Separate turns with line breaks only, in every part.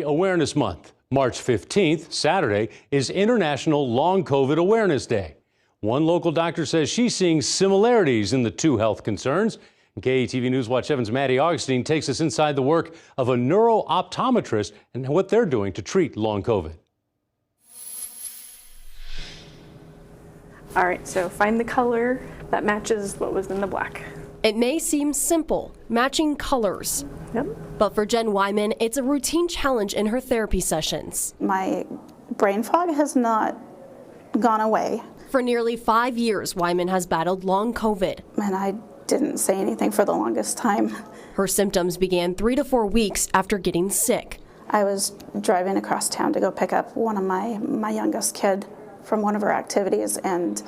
Awareness Month. March 15th, Saturday, is International Long COVID Awareness Day. One local doctor says she's seeing similarities in the two health concerns. KETV News Watch 7's Maddie Augustine takes us inside the work of a neuro-optometrist and what they're doing to treat long COVID.
All right, so find the color that matches what was in the black.
It may seem simple, matching colors.
Yep.
But for Jen Wyman, it's a routine challenge in her therapy sessions.
My brain fog has not gone away.
For nearly 5 years, Wyman has battled long COVID.
And I didn't say anything for the longest time.
Her symptoms began 3 to 4 weeks after getting sick.
I was driving across town to go pick up one of my youngest kid from one of her activities, and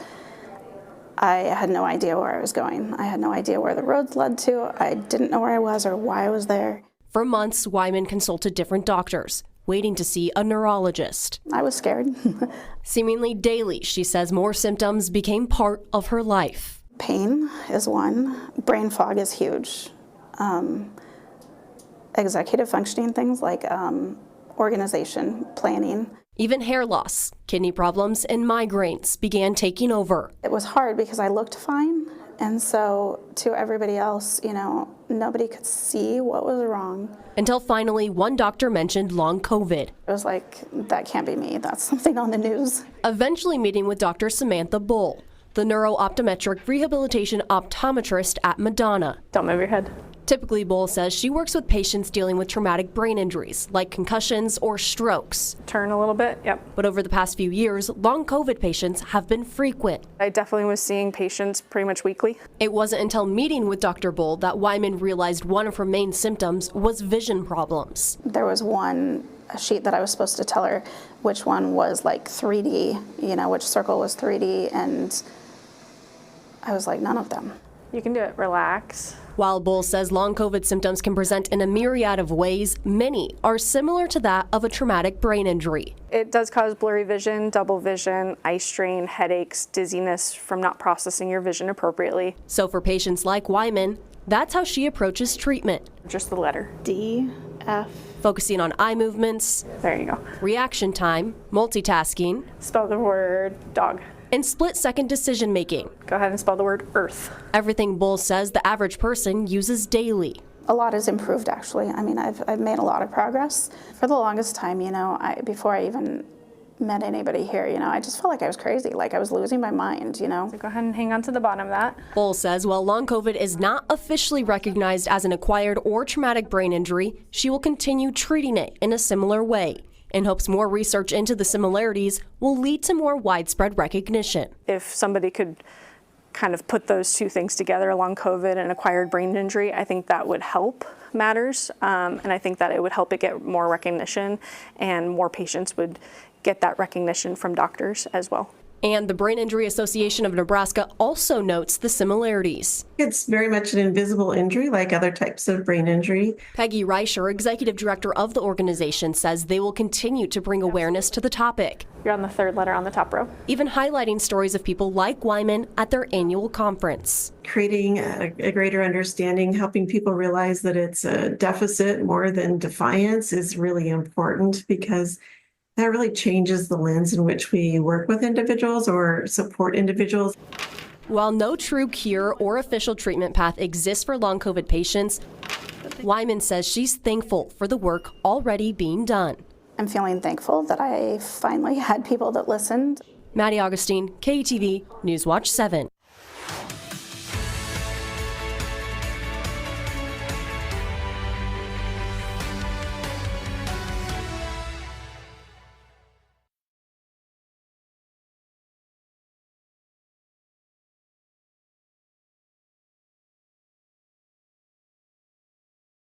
I had no idea where I was going. I had no idea where the roads led to. I didn't know where I was or why I was there.
For months, Wyman consulted different doctors, waiting to see a neurologist.
I was scared.
Seemingly daily, she says more symptoms became part of her life.
Pain is one. Brain fog is huge. Executive functioning things like organization, planning.
Even hair loss, kidney problems, and migraines began taking over.
It was hard because I looked fine, and so to everybody else, nobody could see what was wrong.
Until finally, one doctor mentioned long COVID.
It was like, that can't be me. That's something on the news.
Eventually meeting with Dr. Samantha Bull, the neuro-optometric rehabilitation optometrist at Madonna.
Don't move your head.
Typically, Bull says she works with patients dealing with traumatic brain injuries, like concussions or strokes.
Turn a little bit, yep.
But over the past few years, long COVID patients have been frequent.
I definitely was seeing patients pretty much weekly.
It wasn't until meeting with Dr. Bull that Wyman realized one of her main symptoms was vision problems.
There was a sheet that I was supposed to tell her which one was like 3D, which circle was 3D, and I was like, none of them.
You can do it, relax.
While Bull says long COVID symptoms can present in a myriad of ways, many are similar to that of a traumatic brain injury.
It does cause blurry vision, double vision, eye strain, headaches, dizziness from not processing your vision appropriately.
So for patients like Wyman, that's how she approaches treatment.
Just the letter
D, F.
Focusing on eye movements,
there you go,
reaction time, multitasking,
spell the word dog,
and split-second decision-making.
Go ahead and spell the word earth.
Everything Bull says the average person uses daily.
A lot has improved, actually. I mean, I've made a lot of progress. For the longest time, before I even met anybody here, I just felt like I was crazy, like I was losing my mind,
So go ahead and hang on to the bottom of that.
Bull says while long COVID is not officially recognized as an acquired or traumatic brain injury, she will continue treating it in a similar way, in hopes more research into the similarities will lead to more widespread recognition.
If somebody could kind of put those two things together, long COVID and acquired brain injury, I think that would help matters. And I think that it would help it get more recognition, and more patients would get that recognition from doctors as well.
And the Brain Injury Association of Nebraska also notes the similarities.
It's very much an invisible injury like other types of brain injury.
Peggy Reicher, executive director of the organization, says they will continue to bring awareness to the topic.
You're on the third letter on the top row.
Even highlighting stories of people like Wyman at their annual conference.
Creating a greater understanding, helping people realize that it's a deficit more than defiance is really important, because that really changes the lens in which we work with individuals or support individuals.
While no true cure or official treatment path exists for long COVID patients, Wyman says she's thankful for the work already being done.
I'm feeling thankful that I finally had people that listened.
Maddie Augustine, KETV News Watch 7.